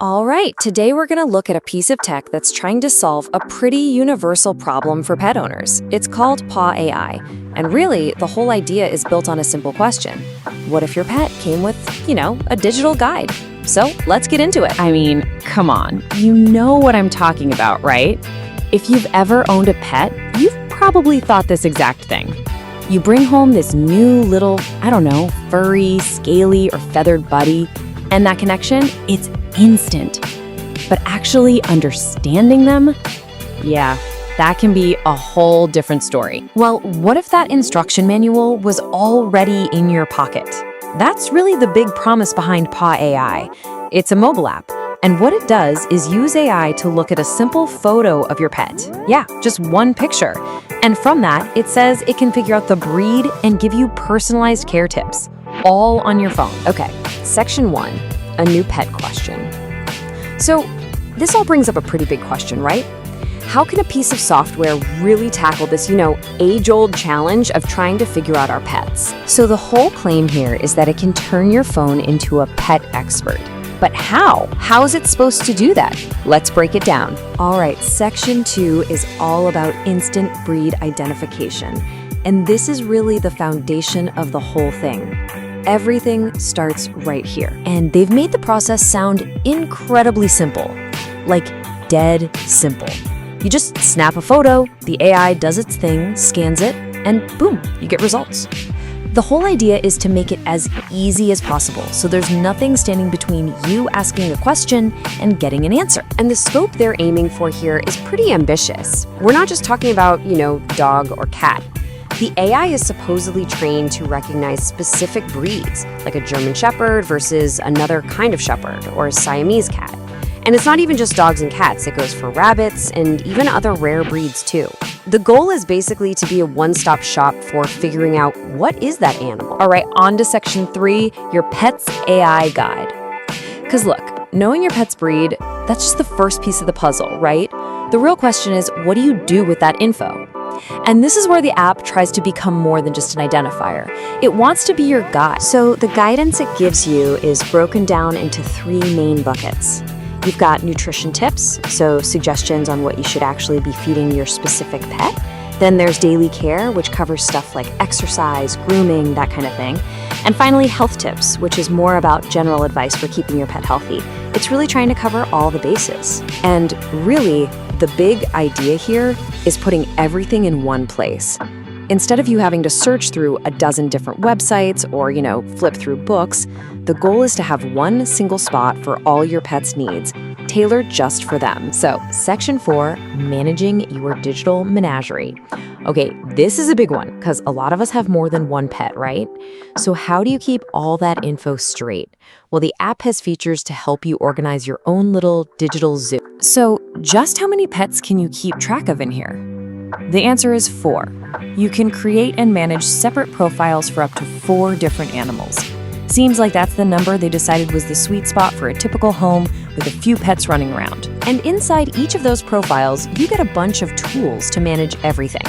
All right, today we're going to look at a piece of tech that's trying to solve a pretty universal problem for pet owners. It's called Paw AI, and really, the whole idea is built on a simple question. What if your pet came with, a digital guide? So let's get into it. I mean, come on. You know what I'm talking about, right? If you've ever owned a pet, you've probably thought this exact thing. You bring home this new little, furry, scaly, or feathered buddy, and that connection, it's instant. But actually understanding them, yeah, that can be a whole different story. Well, what if that instruction manual was already in your pocket? That's really the big promise behind Paw AI. It's a mobile app, and what it does is use AI to look at a simple photo of your pet. Yeah, just one picture. And from that, it says it can figure out the breed and give you personalized care tips, all on your phone. Okay, section 1, a new pet question. So this all brings up a pretty big question, right? How can a piece of software really tackle this, age-old challenge of trying to figure out our pets? So the whole claim here is that it can turn your phone into a pet expert. But how? How is it supposed to do that? Let's break it down. All right, section 2 is all about instant breed identification. And this is really the foundation of the whole thing. Everything starts right here. And they've made the process sound incredibly simple. Like dead simple. You just snap a photo, the AI does its thing, scans it, and boom, you get results. The whole idea is to make it as easy as possible, so there's nothing standing between you asking a question and getting an answer. And the scope they're aiming for here is pretty ambitious. We're not just talking about, dog or cat. The AI is supposedly trained to recognize specific breeds, like a German Shepherd versus another kind of shepherd or a Siamese cat. And it's not even just dogs and cats, it goes for rabbits and even other rare breeds too. The goal is basically to be a one-stop shop for figuring out what is that animal. All right, on to section 3, your pet's AI guide. Because look, knowing your pet's breed, that's just the first piece of the puzzle, right? The real question is, what do you do with that info? And this is where the app tries to become more than just an identifier. It wants to be your guide. So the guidance it gives you is broken down into 3 main buckets. You've got nutrition tips, so suggestions on what you should actually be feeding your specific pet. Then there's daily care, which covers stuff like exercise, grooming, that kind of thing. And finally, health tips, which is more about general advice for keeping your pet healthy. It's really trying to cover all the bases. And really, the big idea here is putting everything in one place. Instead of you having to search through a dozen different websites or, flip through books, the goal is to have one single spot for all your pet's needs, tailored just for them. So, section 4, managing your digital menagerie. Okay, this is a big one because a lot of us have more than one pet, right? So how do you keep all that info straight? Well, the app has features to help you organize your own little digital zoo. So just how many pets can you keep track of in here? The answer is 4. You can create and manage separate profiles for up to 4 different animals. Seems like that's the number they decided was the sweet spot for a typical home with a few pets running around. And inside each of those profiles, you get a bunch of tools to manage everything.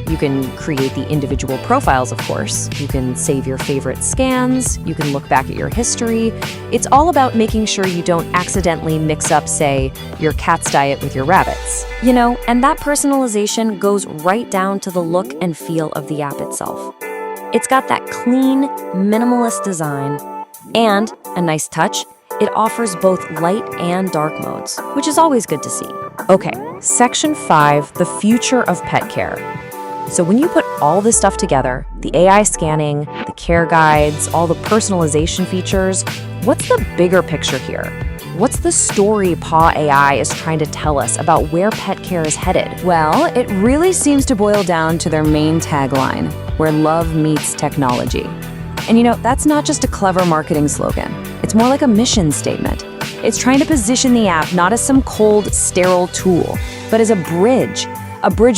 You can create the individual profiles, of course. You can save your favorite scans. You can look back at your history. It's all about making sure you don't accidentally mix up, say, your cat's diet with your rabbit's. And that personalization goes right down to the look and feel of the app itself. It's got that clean, minimalist design, and a nice touch, it offers both light and dark modes, which is always good to see. Okay, section 5, the future of pet care. So when you put all this stuff together, the AI scanning, the care guides, all the personalization features, what's the bigger picture here? What's the story Paw AI is trying to tell us about where pet care is headed? Well, it really seems to boil down to their main tagline, where love meets technology. And that's not just a clever marketing slogan. It's more like a mission statement. It's trying to position the app not as some cold, sterile tool, but as a bridge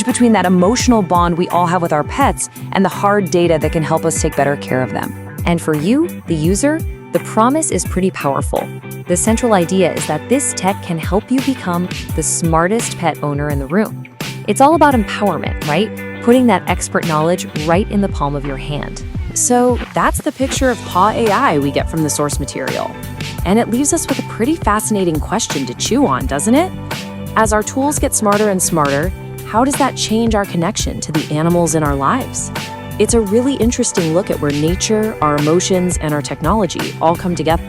between that emotional bond we all have with our pets and the hard data that can help us take better care of them. And for you, the user, the promise is pretty powerful. The central idea is that this tech can help you become the smartest pet owner in the room. It's all about empowerment, right? Putting that expert knowledge right in the palm of your hand. So that's the picture of Paw AI we get from the source material. And it leaves us with a pretty fascinating question to chew on, doesn't it? As our tools get smarter and smarter, how does that change our connection to the animals in our lives? It's a really interesting look at where nature, our emotions, and our technology all come together.